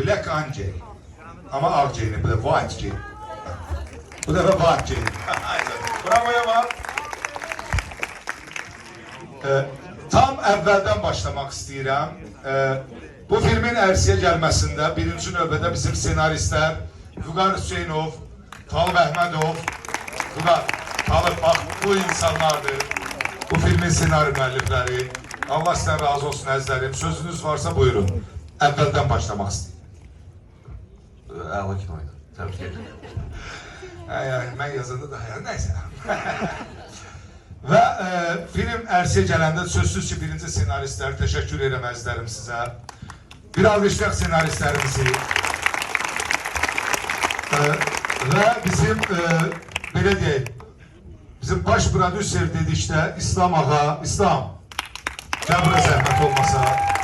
Black Angel. Ama Angel, bu da White Angel. Bu da White Angel. Bravo Yaman. Tam əvvəldən başlamaq istəyirəm. Bu filmin ərsiyə gəlməsində birinci növbədə bizim senaristlər Vüqar Hüseynov, Talib Əhmədov, Talib bax bu insanlardır. Bu filmin senari müəllifləri. Allah sizdən razı olsun əzizlərim. Sözünüz varsa buyurun. Əvvəldən başlamaq istəyirəm. Əla kino oynadı. Təbrik edirəm. Mən yazanda da nəysə. Və film ərsiyə gələndə sözsüz ki, birinci senaristlər, təşəkkür edirəm əzizlərim sizə. Bir alqışlayaq senaristlərimizi. Və bizim, belə deyək, bizim baş prodüser dedikdə İslam ağa, İslam, gəl bura zəhmət olmasa.